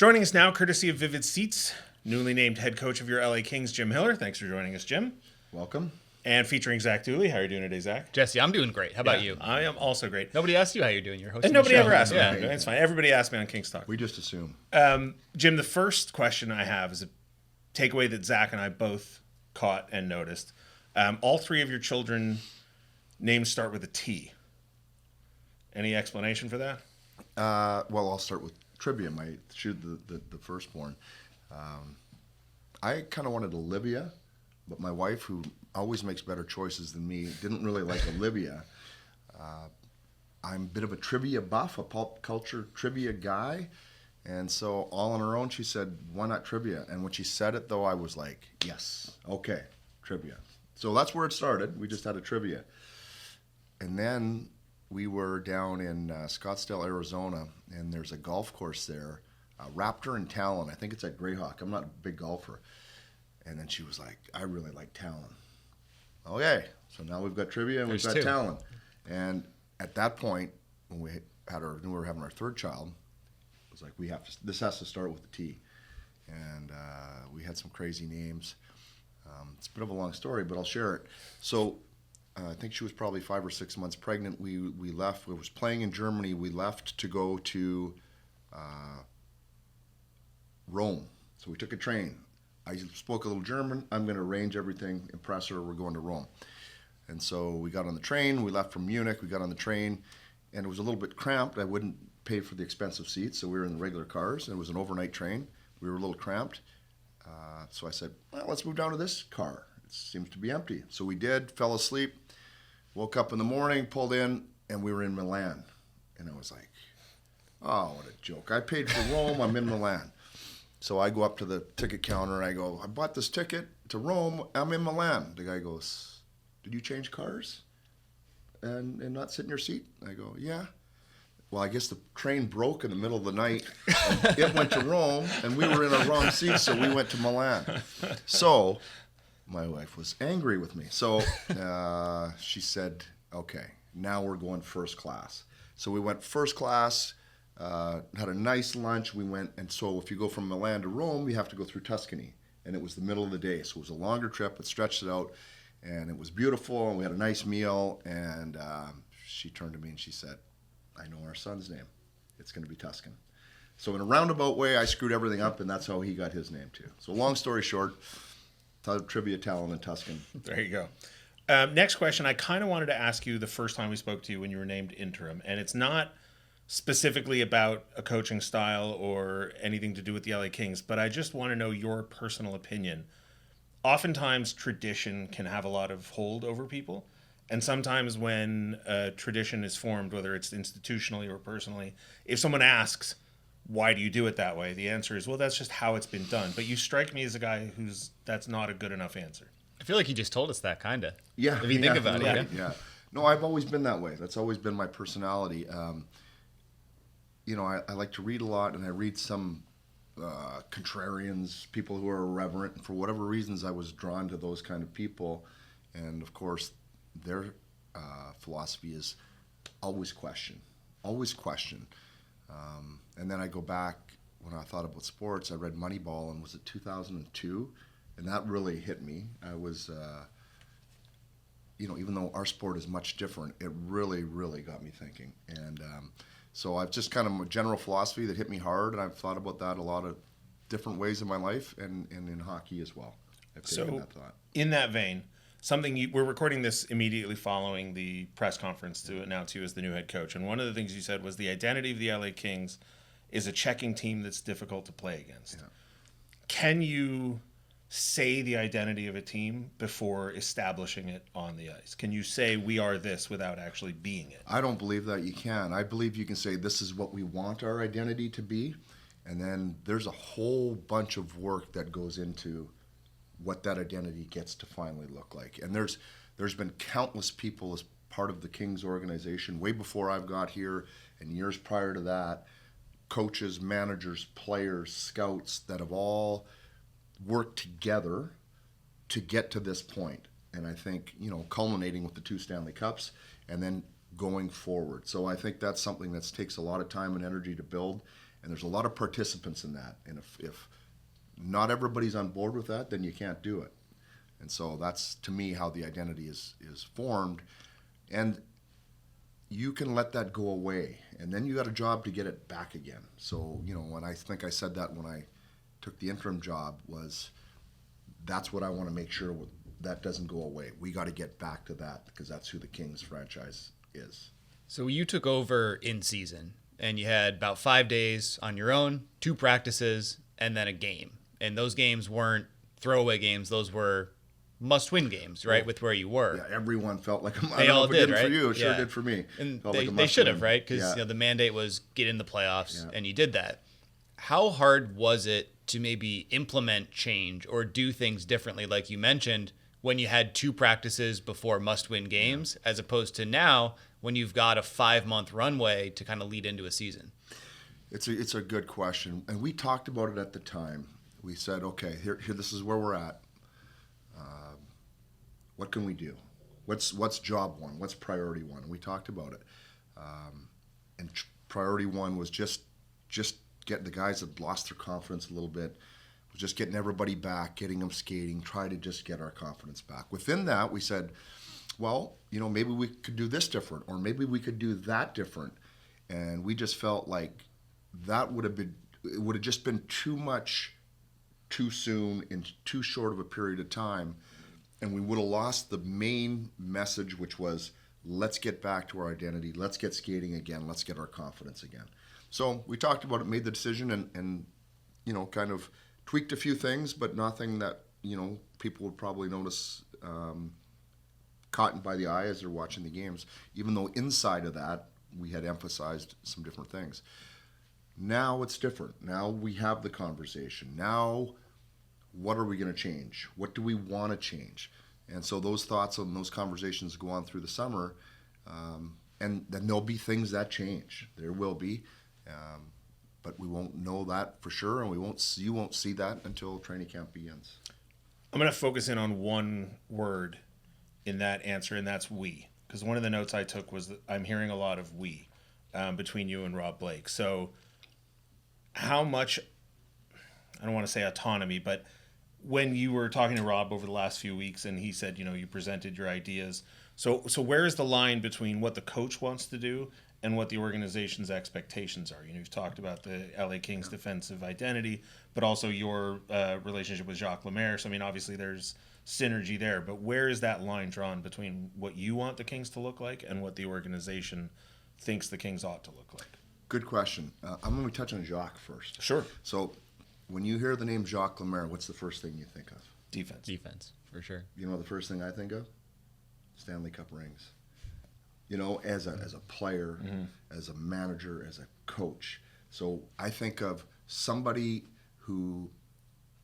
Joining us now, courtesy of Vivid Seats, newly named head coach of your LA Kings, Jim Hiller. Thanks for joining us, Jim. Welcome. And featuring Zach Dooley. How are you doing today, Zach? Jesse, I'm doing great. How about you? I am also great. Nobody asked you how you're doing. You're hosting And nobody the show. ever asked me. Yeah. It's fine. Everybody asked me on Kings Talk. We just assume. Jim, the first question I have is a takeaway that Zach and I both caught and noticed. All three of your children names start with a T. Any explanation for that? Well, I'll start with trivia. The firstborn. I kind of wanted Olivia, but my wife, who always makes better choices than me, didn't really like Olivia. I'm a bit of a trivia buff, a pop culture trivia guy. And so all on her own, she said, why not trivia? And when she said it, though, I was like, yes, okay, trivia. So that's where it started. We just had a trivia. And then we were down in Scottsdale, Arizona, and there's a golf course there, Raptor and Talon. I think it's at Greyhawk. I'm not a big golfer. And then she was like, I really like Talon. Okay, so now we've got trivia and we've got Talon. And at that point, when we were having our third child, it was like, this has to start with a T. And we had some crazy names. It's a bit of a long story, but I'll share it. So I think she was probably 5 or 6 months pregnant. We left. We was playing in Germany. We left to go to Rome. So we took a train. I spoke a little German. I'm going to arrange everything, impress her. We're going to Rome. And so we got on the train. We left from Munich. We got on the train, and it was a little bit cramped. I wouldn't pay for the expensive seats, so we were in the regular cars. And it was an overnight train. We were a little cramped. So I said, well, let's move down to this car. It seems to be empty. So we did, fell asleep, woke up in the morning, pulled in, and we were in Milan. And I was like, oh, what a joke. I paid for Rome. I'm in Milan. So I go up to the ticket counter, and I go, I bought this ticket to Rome. I'm in Milan. The guy goes, did you change cars and not sit in your seat? I go, yeah. Well, I guess the train broke in the middle of the night. And it went to Rome, and we were in a wrong seat, so we went to Milan. So my wife was angry with me. So she said, okay, now we're going first class. So we went first class, had a nice lunch. We went, and so if you go from Milan to Rome, you have to go through Tuscany. And it was the middle of the day, so it was a longer trip. It stretched it out, and it was beautiful, and we had a nice meal. And she turned to me and she said, I know our son's name. It's going to be Tuscan. So in a roundabout way, I screwed everything up, and that's how he got his name too. So long story short, trivia, Talon, and Tuscan. There you go. Next question. I kind of wanted to ask you the first time we spoke to you when you were named interim, and it's not specifically about a coaching style or anything to do with the LA Kings, but I just want to know your personal opinion. Oftentimes, tradition can have a lot of hold over people. And sometimes when a tradition is formed, whether it's institutionally or personally, if someone asks, why do you do it that way? The answer is, well, that's just how it's been done. But you strike me as a guy that's not a good enough answer. I feel like you just told us that, kind of. Yeah. If you think about it. Yeah. No, I've always been that way. That's always been my personality. I like to read a lot, and I read some contrarians, people who are irreverent. And for whatever reasons, I was drawn to those kind of people. And, of course, their philosophy is always question. And then I go back, when I thought about sports, I read Moneyball, and was it 2002? And that really hit me. I was, even though our sport is much different, it really, really got me thinking. And so I've just kind of a general philosophy that hit me hard, and I've thought about that a lot of different ways in my life, and in hockey as well. I've taken that thought. In that vein, we're recording this immediately following the press conference to announce you as the new head coach. And one of the things you said was the identity of the LA Kings is a checking team that's difficult to play against. Yeah. Can you say the identity of a team before establishing it on the ice? Can you say we are this without actually being it? I don't believe that you can. I believe you can say this is what we want our identity to be. And then there's a whole bunch of work that goes into what that identity gets to finally look like. And there's been countless people as part of the Kings organization way before I've got here and years prior to that, coaches, managers, players, scouts that have all worked together to get to this point. And I think, culminating with the 2 Stanley Cups and then going forward. So I think that's something that takes a lot of time and energy to build. And there's a lot of participants in that. And if not everybody's on board with that, then you can't do it. And so that's, to me, how the identity is formed. And you can let that go away. And then you got a job to get it back again. So, when I think I said that when I took the interim job, was that's what I want to make sure that doesn't go away. We got to get back to that, because that's who the Kings franchise is. So you took over in season, and you had about 5 days on your own, 2 practices, and then a game. And those games weren't throwaway games. Those were must-win games, right, with where you were. Yeah, everyone felt like they all did, right? For you, it sure Yeah. did for me. And Felt they should have, right? Because Yeah. the mandate was get in the playoffs, Yeah. and you did that. How hard was it to maybe implement change or do things differently, like you mentioned, when you had 2 practices before must-win games, as opposed to now when you've got a 5-month runway to kind of lead into a season? It's a good question, and we talked about it at the time. We said, okay, here, this is where we're at. What can we do? What's job one? What's priority one? We talked about it, and priority one was just getting the guys that lost their confidence a little bit, was just getting everybody back, getting them skating, try to just get our confidence back. Within that, we said, well, maybe we could do this different, or maybe we could do that different, and we just felt like that would have just been too much, too soon, in too short of a period of time. And we would have lost the main message, which was, let's get back to our identity. Let's get skating again. Let's get our confidence again. So we talked about it, made the decision, and kind of tweaked a few things, but nothing that, people would probably notice caught by the eye as they're watching the games, even though inside of that, we had emphasized some different things. Now it's different. Now we have the conversation. Now, what are we going to change? What do we want to change? And so those thoughts and those conversations go on through the summer, and then there'll be things that change. There will be, but we won't know that for sure, and you won't see that until training camp begins. I'm going to focus in on one word in that answer, and that's we. Because one of the notes I took was that I'm hearing a lot of we between you and Rob Blake. So how much, I don't want to say autonomy, but when you were talking to Rob over the last few weeks and he said, you presented your ideas. So where is the line between what the coach wants to do and what the organization's expectations are? You've talked about the LA Kings defensive identity, but also your relationship with Jacques Lemaire. So, obviously there's synergy there, but where is that line drawn between what you want the Kings to look like and what the organization thinks the Kings ought to look like? Good question. I'm going to touch on Jacques first. Sure. So when you hear the name Jacques Lemaire, what's the first thing you think of? Defense, for sure. You know the first thing I think of? Stanley Cup rings. As a player, as a manager, as a coach. So I think of somebody who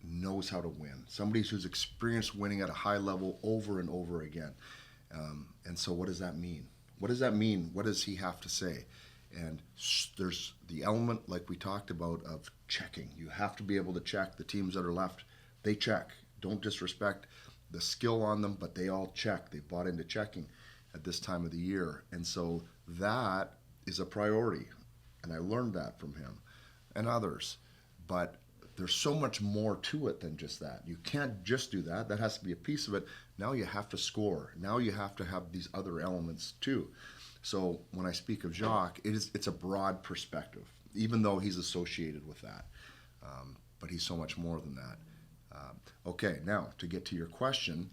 knows how to win, somebody who's experienced winning at a high level over and over again. And so what does that mean? What does that mean? What does he have to say? And there's the element, like we talked about, of checking. You have to be able to check. The teams that are left, they check. Don't disrespect the skill on them, but they all check. They bought into checking at this time of the year. And so that is a priority. And I learned that from him and others. But there's so much more to it than just that. You can't just do that. That has to be a piece of it. Now you have to score. Now you have to have these other elements too. So when I speak of Jacques, it's a broad perspective, even though he's associated with that. But he's so much more than that. Okay, now to get to your question,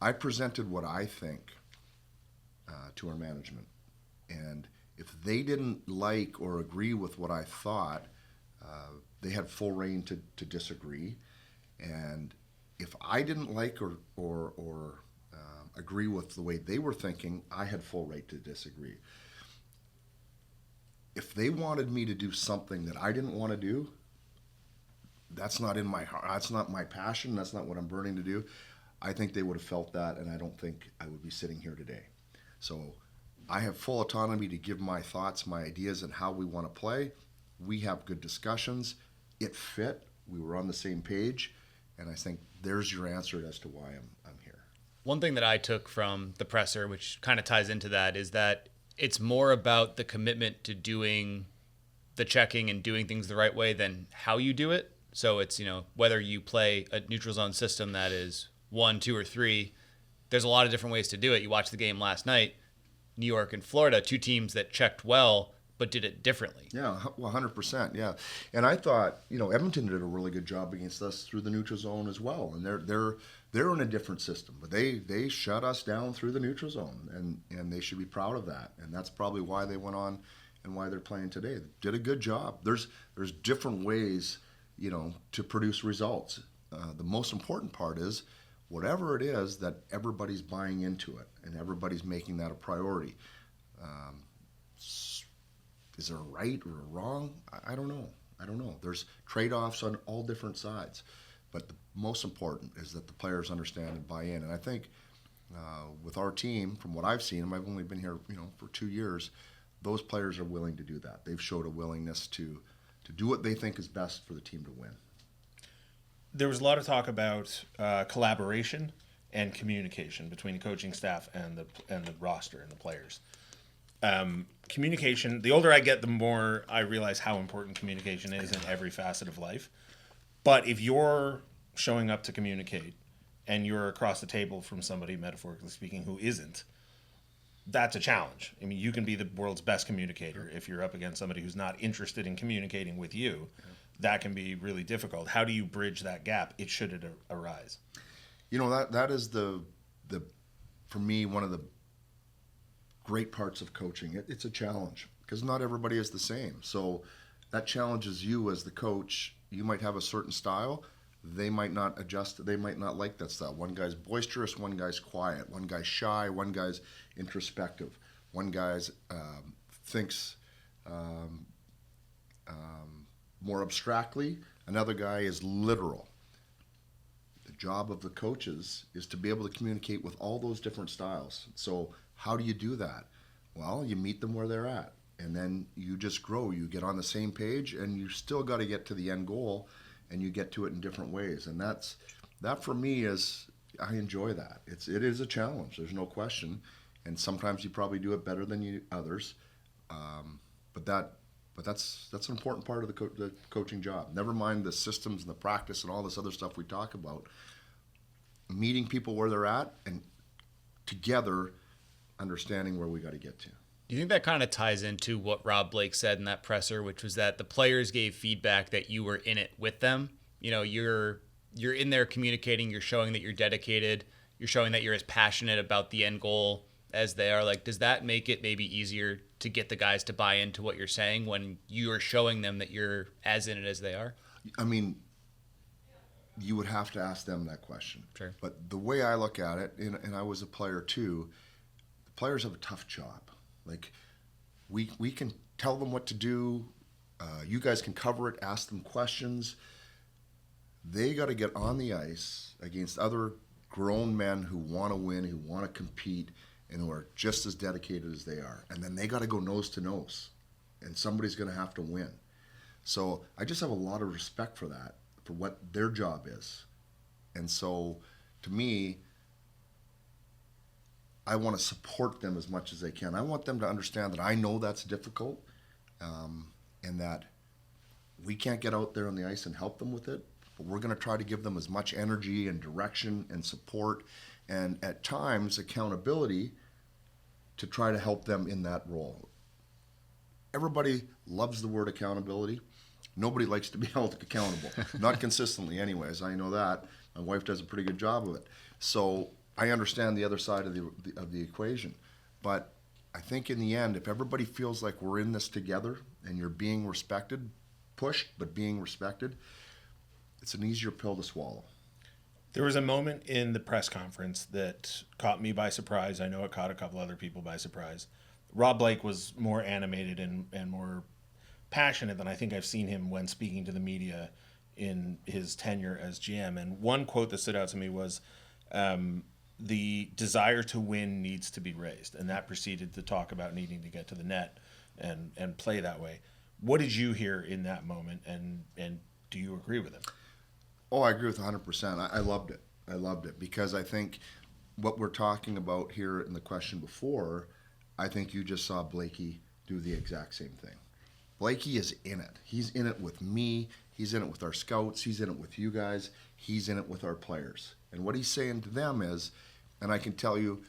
I presented what I think to our management. And if they didn't like or agree with what I thought, they had full reign to disagree. And if I didn't like or agree with the way they were thinking, I had full right to disagree. If they wanted me to do something that I didn't want to do, that's not in my heart. That's not my passion. That's not what I'm burning to do. I think they would have felt that, and I don't think I would be sitting here today. So I have full autonomy to give my thoughts, my ideas, and how we want to play. We have good discussions. It fit. We were on the same page, and I think there's your answer as to why I'm here. One thing that I took from the presser, which kind of ties into that, is that it's more about the commitment to doing the checking and doing things the right way than how you do it. So it's, whether you play a neutral zone system that is 1, 2, or 3, there's a lot of different ways to do it. You watched the game last night, New York and Florida, 2 teams that checked well but did it differently. Yeah, 100%. Yeah, and I thought Edmonton did a really good job against us through the neutral zone as well, and they're in a different system, but they shut us down through the neutral zone, and they should be proud of that, and that's probably why they went on and why they're playing today. They did a good job. There's different ways to produce results. The most important part is whatever it is that everybody's buying into it and everybody's making that a priority. Is there a right or a wrong? I don't know. There's trade-offs on all different sides. But the most important is that the players understand and buy in. And I think with our team, from what I've seen, and I've only been here for 2 years, those players are willing to do that. They've showed a willingness to do what they think is best for the team to win. There was a lot of talk about collaboration and communication between the coaching staff and the roster and the players. Communication, the older I get, the more I realize how important communication is in every facet of life. But if you're showing up to communicate and you're across the table from somebody, metaphorically speaking, who isn't, that's a challenge. I mean, you can be the world's best communicator. If you're up against somebody who's not interested in communicating with you, that can be really difficult. How do you bridge that gap? It should arise. That is the for me, one of the great parts of coaching. It's a challenge because not everybody is the same. So that challenges you as the coach. You might have a certain style. They might not adjust. They might not like that style. One guy's boisterous, one guy's quiet, one guy's shy, one guy's introspective, one guy's thinks more abstractly. Another guy is literal. The job of the coaches is to be able to communicate with all those different styles. So how do you do that? Well, you meet them where they're at, and then you just grow. You get on the same page, and you still got to get to the end goal, and you get to it in different ways. And that for me is, I enjoy that. It is a challenge. There's no question, and sometimes you probably do it better than others. But that's an important part of the coaching job. Never mind the systems and the practice and all this other stuff we talk about. Meeting people where they're at and together understanding where we got to get to. Do you think that kind of ties into what Rob Blake said in that presser, which was that the players gave feedback that you were in it with them? You're in there communicating, you're showing that you're dedicated, you're showing that you're as passionate about the end goal as they are. Like, does that make it maybe easier to get the guys to buy into what you're saying when you are showing them that you're as in it as they are? I mean, you would have to ask them that question. Sure. But the way I look at it, and I was a player too, the players have a tough job. Like, we can tell them what to do. You guys can cover it, ask them questions. They got to get on the ice against other grown men who want to win, who want to compete, and who are just as dedicated as they are. And then they got to go nose to nose, and somebody's going to have to win. So I just have a lot of respect for that, for what their job is. And so, to me, I want to support them as much as they can. I want them to understand that I know that's difficult, and that we can't get out there on the ice and help them with it, but we're going to try to give them as much energy and direction and support, and at times accountability to try to help them in that role. Everybody loves the word accountability. Nobody likes to be held accountable. Not consistently anyways, I know that. My wife does a pretty good job of it. So I understand the other side of the equation. But I think in the end, if everybody feels like we're in this together and you're being respected, pushed, but being respected, it's an easier pill to swallow. There was a moment in the press conference that caught me by surprise. I know it caught a couple other people by surprise. Rob Blake was more animated and more passionate than I think I've seen him when speaking to the media in his tenure as GM. And one quote that stood out to me was, the desire to win needs to be raised. And that preceded the talk about needing to get to the net and play that way. What did you hear in that moment, and do you agree with him? Oh, I agree with 100%. I loved it. I loved it because I think what we're talking about here in the question before, I think you just saw Blakey do the exact same thing. Blakey is in it. He's in it with me. He's in it with our scouts. He's in it with you guys. He's in it with our players. And what he's saying to them is, and I can tell you,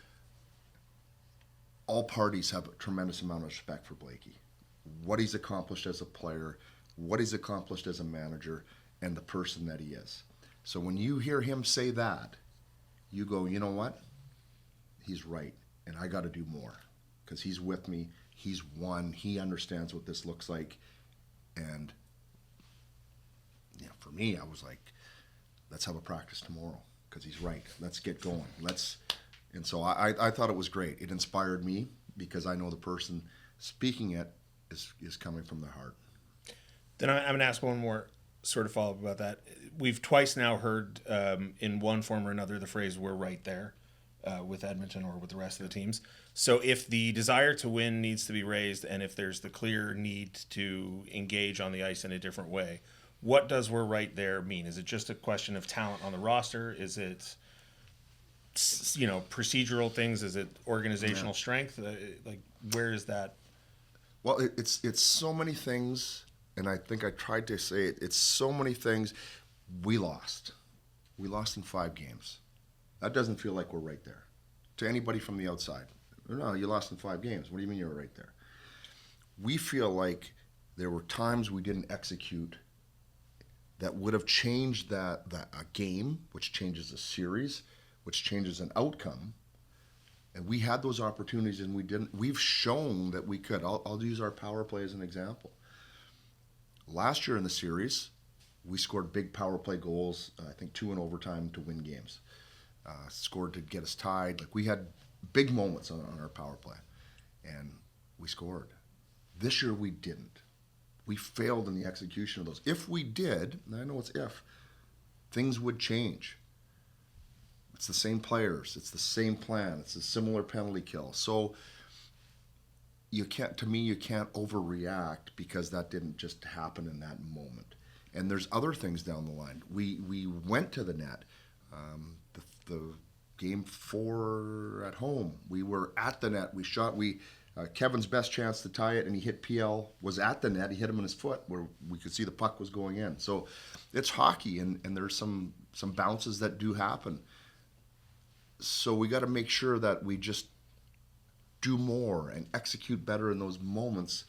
all parties have a tremendous amount of respect for Blakey. What he's accomplished as a player, what he's accomplished as a manager, and the person that he is. So when you hear him say that, you go, you know what? He's right, and I got to do more because he's with me. He's won. He understands what this looks like. And for me, I was like, let's have a practice tomorrow because he's right. Let's get going. And so I thought it was great. It inspired me because I know the person speaking it is coming from their heart. Then I'm going to ask one more sort of follow-up about that. We've twice now heard in one form or another the phrase, we're right there with Edmonton or with the rest of the teams. So if the desire to win needs to be raised and if there's the clear need to engage on the ice in a different way, what does we're right there mean? Is it just a question of talent on the roster? Is it procedural things? Is it organizational strength? Like, where is that? Well, it's so many things, and I think I tried to say it. It's so many things. We lost in 5 games. That doesn't feel like we're right there to anybody from the outside. No, you lost in 5 games. What do you mean you were right there? We feel like there were times we didn't execute that would have changed a game, which changes a series, which changes an outcome. And we had those opportunities and we didn't. We've shown that we could. I'll use our power play as an example. Last year in the series, we scored big power play goals, I think 2 in overtime to win games. Scored to get us tied. Like, we had big moments on our power play, and we scored. This year we didn't. We failed in the execution of those. If we did, and I know it's if, things would change. It's the same players. It's the same plan. It's a similar penalty kill. So you can't overreact because that didn't just happen in that moment. And there's other things down the line. We went to the net. The game 4 at home, we were at the net. We shot. Kevin's best chance to tie it, and he hit PL, was at the net. He hit him in his foot where we could see the puck was going in. So it's hockey, and there's some bounces that do happen. So we got to make sure that we just do more and execute better in those moments.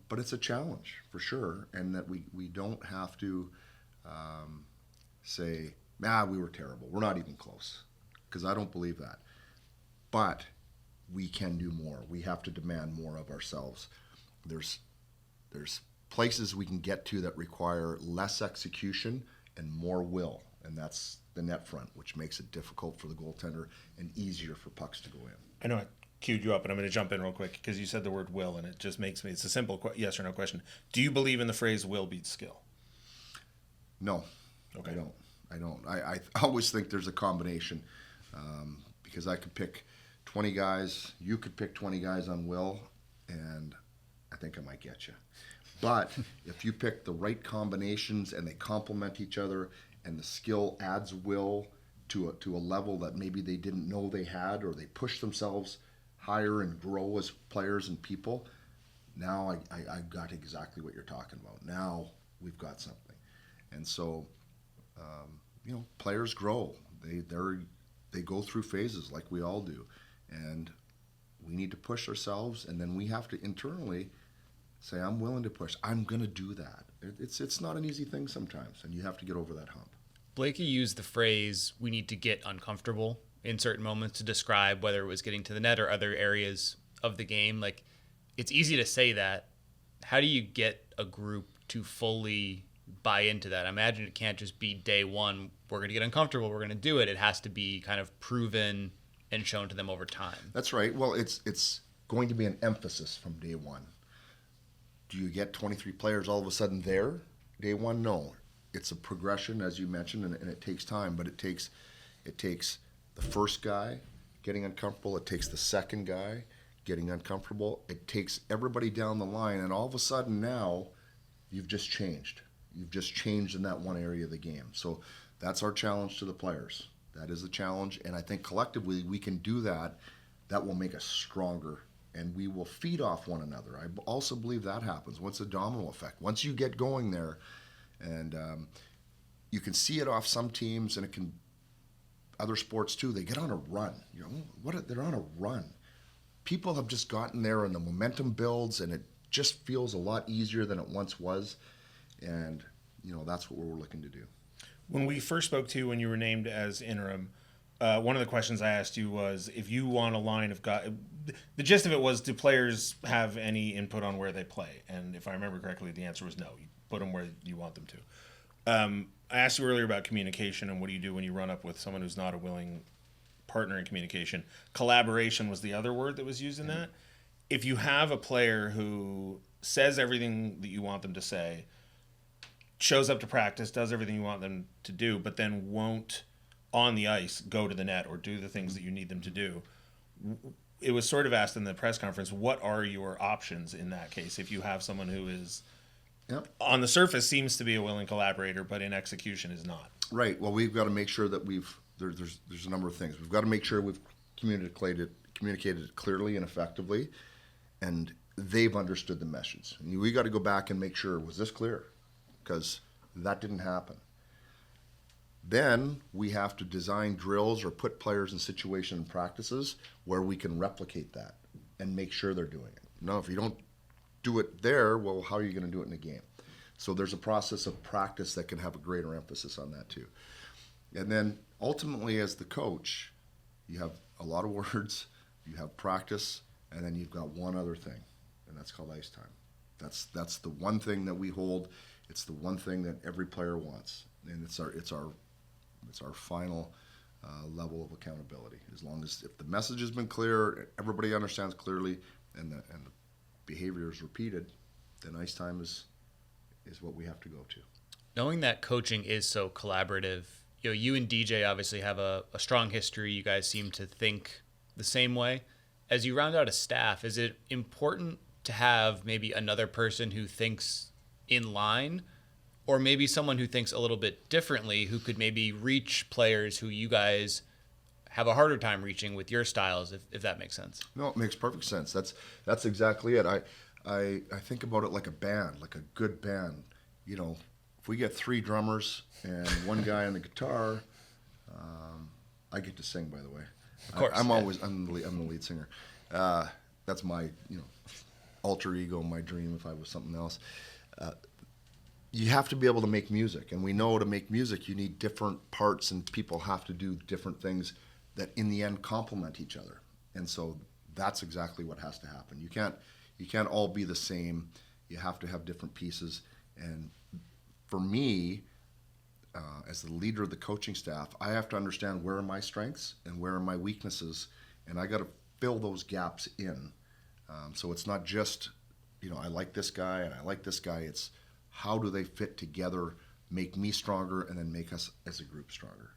But it's a challenge for sure, and that we don't have to say, we were terrible. We're not even close, because I don't believe that. But we can do more. We have to demand more of ourselves. There's places we can get to that require less execution and more will, and that's the net front, which makes it difficult for the goaltender and easier for pucks to go in. I know I queued you up, and I'm going to jump in real quick because you said the word will, and it just makes me, it's a simple yes or no question. Do you believe in the phrase will beats skill? No, okay. I don't. I always think there's a combination because I could pick 20 guys, you could pick 20 guys on will, and I think I might get you. But if you pick the right combinations and they complement each other and the skill adds will to a level that maybe they didn't know they had, or they push themselves higher and grow as players and people, now I got exactly what you're talking about. Now we've got something. And so, players grow. They go through phases like we all do. And we need to push ourselves, and then we have to internally say, I'm willing to push. I'm going to do that. It's not an easy thing sometimes, and you have to get over that hump. Blakey used the phrase, we need to get uncomfortable in certain moments to describe whether it was getting to the net or other areas of the game. Like, it's easy to say that. How do you get a group to fully buy into that? I imagine it can't just be day one, we're going to get uncomfortable, we're going to do it. It has to be kind of proven and shown to them over time. That's right. Well, it's going to be an emphasis from day one. Do you get 23 players all of a sudden there day one? No. It's a progression, as you mentioned, and it takes time, but it takes the first guy getting uncomfortable. It takes the second guy getting uncomfortable. It takes everybody down the line, and all of a sudden now you've just changed. You've just changed in that one area of the game. So that's our challenge to the players. That is the challenge, and I think collectively we can do that. That will make us stronger and we will feed off one another. I also believe that happens. Once a domino effect. Once you get going there, and you can see it off some teams, and it can other sports too. They get on a run. You know, they're on a run. People have just gotten there, and the momentum builds, and it just feels a lot easier than it once was. And you know, that's what we're looking to do. When we first spoke to you, when you were named as interim, one of the questions I asked you was if you want a line of guys. The gist of it was, do players have any input on where they play? And if I remember correctly, the answer was no. You put them where you want them to. I asked you earlier about communication and what do you do when you run up with someone who's not a willing partner in communication. Collaboration was the other word that was used in that. If you have a player who says everything that you want them to say, shows up to practice, does everything you want them to do, but then won't on the ice go to the net or do the things that you need them to do. It was sort of asked in the press conference, what are your options in that case if you have someone who is on the surface seems to be a willing collaborator, but in execution is not? Right. Well, we've got to make sure that there's a number of things. We've got to make sure we've communicated it clearly and effectively, and they've understood the message. And we got to go back and make sure, was this clear? Because that didn't happen. Then we have to design drills or put players in situation and practices where we can replicate that and make sure they're doing it. No, if you don't do it there, well, how are you going to do it in a game? So there's a process of practice that can have a greater emphasis on that too. And then ultimately as the coach, you have a lot of words, you have practice, and then you've got one other thing, and that's called ice time. That's the one thing that we hold. It's the one thing that every player wants, and it's our final level of accountability. As long as if the message has been clear, everybody understands clearly, and the behavior is repeated, then ice time is what we have to go to. Knowing that coaching is so collaborative, you and DJ obviously have a strong history. You guys seem to think the same way. As you round out a staff, is it important to have maybe another person who thinks in line, or maybe someone who thinks a little bit differently, who could maybe reach players who you guys have a harder time reaching with your styles, if that makes sense? No, it makes perfect sense. That's exactly it. I think about it like a band, like a good band. You know, if we get 3 drummers and one guy on the guitar, I get to sing, by the way. Of course, I'm the lead singer. That's my alter ego, my dream. If I was something else, you have to be able to make music, and we know to make music you need different parts, and people have to do different things that in the end complement each other. And so that's exactly what has to happen. You can't all be the same. You have to have different pieces. And for me, as the leader of the coaching staff, I have to understand where are my strengths and where are my weaknesses, and I got to fill those gaps in. So it's not just, I like this guy and I like this guy. It's how do they fit together, make me stronger, and then make us as a group stronger.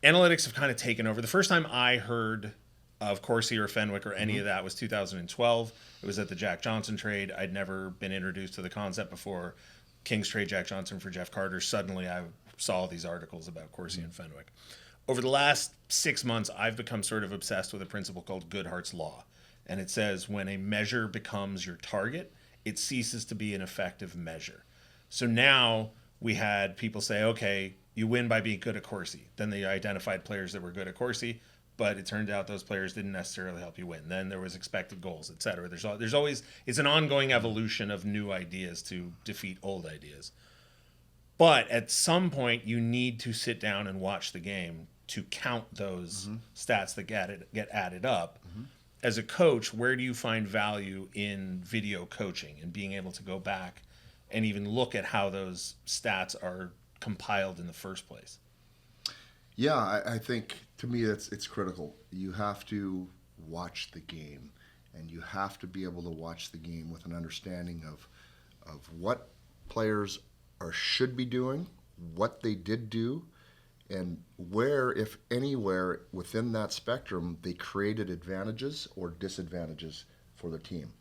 Analytics have kind of taken over. The first time I heard of Corsi or Fenwick or any of that was 2012. It was at the Jack Johnson trade. I'd never been introduced to the concept before. Kings trade Jack Johnson for Jeff Carter. Suddenly I saw these articles about Corsi and Fenwick. Over the last 6 months, I've become sort of obsessed with a principle called Goodhart's Law. And it says when a measure becomes your target, it ceases to be an effective measure. So now we had people say, okay, you win by being good at Corsi. Then they identified players that were good at Corsi, but it turned out those players didn't necessarily help you win. Then there was expected goals, et cetera. There's always, it's an ongoing evolution of new ideas to defeat old ideas. But at some point, you need to sit down and watch the game to count those stats that get added up. As a coach, where do you find value in video coaching and being able to go back and even look at how those stats are compiled in the first place? Yeah, I think to me it's critical. You have to watch the game, and you have to be able to watch the game with an understanding of what players should be doing, what they did do, and where, if anywhere, within that spectrum, they created advantages or disadvantages for their team.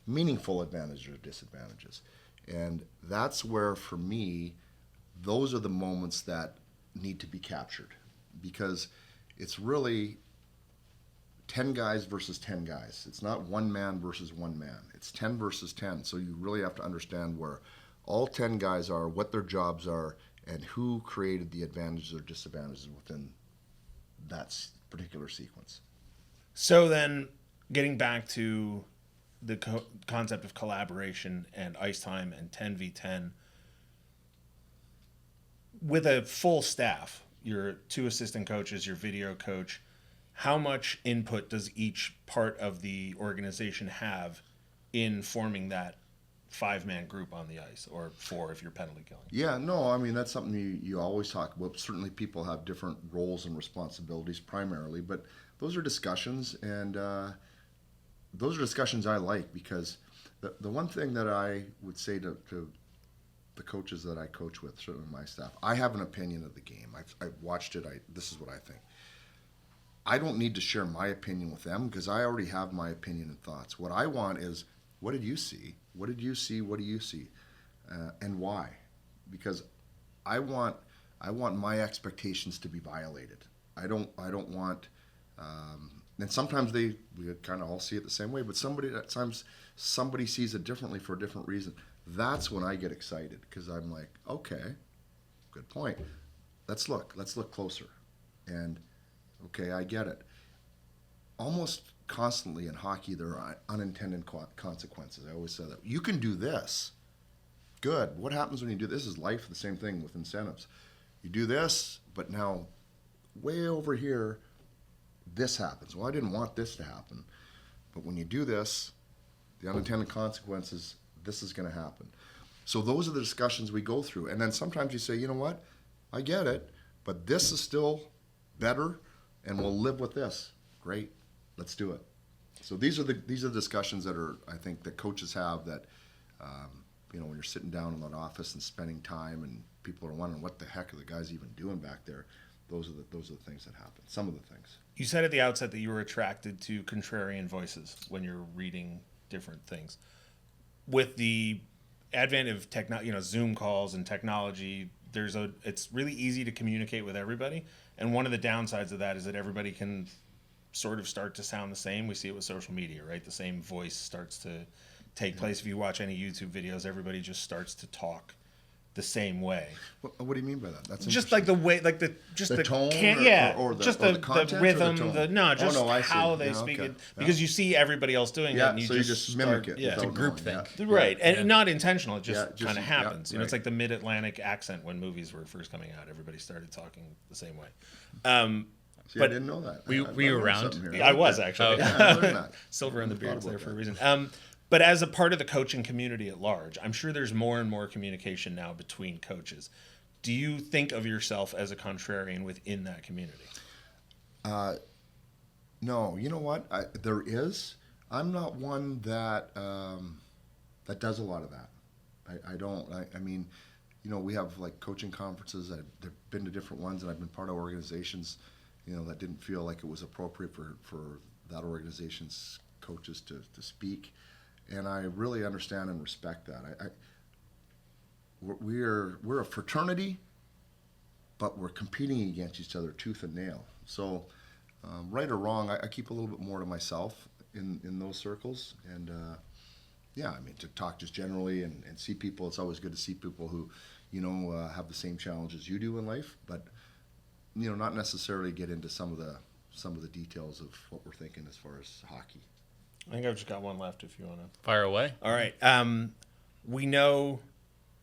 Meaningful advantages or disadvantages. And that's where, for me, those are the moments that need to be captured. Because it's really 10 guys versus 10 guys. It's not one man versus one man. It's 10 versus 10. So you really have to understand where all 10 guys are, what their jobs are, and who created the advantages or disadvantages within that particular sequence. So then, getting back to the concept of collaboration and ice time and 10v10, with a full staff, your 2 assistant coaches, your video coach, how much input does each part of the organization have in forming that 5-man group on the ice, or 4 if you're penalty killing? Yeah, no, I mean, that's something you always talk about. Certainly people have different roles and responsibilities primarily, but those are discussions, and those are discussions I like, because the one thing that I would say to the coaches that I coach with, certainly my staff, I have an opinion of the game. I've watched it. This is what I think. I don't need to share my opinion with them, because I already have my opinion and thoughts. What I want is, what did you see? What did you see? What do you see? And why? Because I want my expectations to be violated. I don't want. And sometimes we kind of all see it the same way, but at times somebody sees it differently for a different reason. That's when I get excited, because I'm like, okay, good point. Let's look closer. And okay, I get it. Almost constantly in hockey, there are unintended consequences. I always say that. You can do this. Good. What happens when you do this? Is life the same thing with incentives. You do this, but now way over here, this happens. Well, I didn't want this to happen. But when you do this, the unintended consequences, this is going to happen. So those are the discussions we go through. And then sometimes you say, you know what? I get it, but this is still better, and we'll live with this. Great. Let's do it. So these are the discussions that I think that coaches have, that when you're sitting down in that office and spending time, and people are wondering what the heck are the guys even doing back there. Those are the things that happen. Some of the things. You said at the outset that you were attracted to contrarian voices when you're reading different things. With the advent of Zoom calls and technology, it's really easy to communicate with everybody. And one of the downsides of that is that everybody can sort of start to sound the same. We see it with social media, right? The same voice starts to take place. If you watch any YouTube videos, everybody just starts to talk the same way. What do you mean by that? That's just like the way, like the tone, or the, just or the content, rhythm, or the tone? How they speak it, because you see everybody else doing it, and so you just mimic it. Yeah, it's a group thing, right? And not intentional. It just kind of happens. Right. It's like the Mid-Atlantic accent when movies were first coming out. Everybody started talking the same way. See, I didn't know that. Were you around? Yeah, I was actually. Yeah, I learned that. Silver in the beard's there for a reason. But as a part of the coaching community at large, I'm sure there's more and more communication now between coaches. Do you think of yourself as a contrarian within that community? No. You know what? There is. I'm not one that does a lot of that. I don't. I mean, we have like coaching conferences. I've been to different ones, and I've been part of organizations, that didn't feel like it was appropriate for that organization's coaches to speak. And I really understand and respect that. We're a fraternity, but we're competing against each other tooth and nail. So, right or wrong, I keep a little bit more to myself in those circles. And to talk just generally and see people, it's always good to see people who, have the same challenges you do in life, but not necessarily get into some of the details of what we're thinking as far as hockey. I think I've just got one left if you want to. Fire away. All right. We know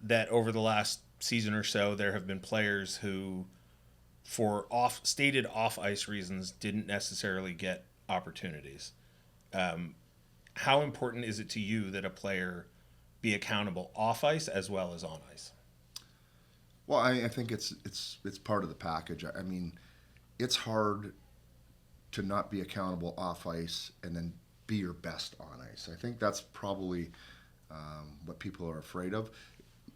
that over the last season or so, there have been players who, for stated off-ice reasons, didn't necessarily get opportunities. How important is it to you that a player be accountable off-ice as well as on-ice? Well, I think it's part of the package. I mean, it's hard to not be accountable off-ice and then be your best on ice. I think that's probably what people are afraid of.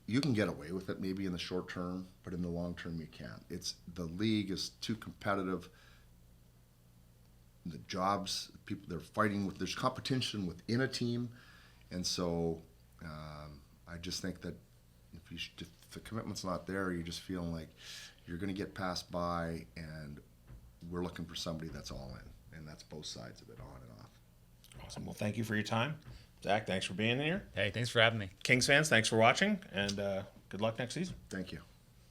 You can get away with it maybe in the short term, but in the long term you can't. The league is too competitive. The jobs, people, they're fighting with, there's competition within a team, and so I just think that if the commitment's not there, you're just feeling like you're going to get passed by, and we're looking for somebody that's all in. and that's both sides of it, on and off. Awesome. Well, thank you for your time. Zach, thanks for being here. Hey, thanks for having me. Kings fans, thanks for watching, and good luck next season. Thank you.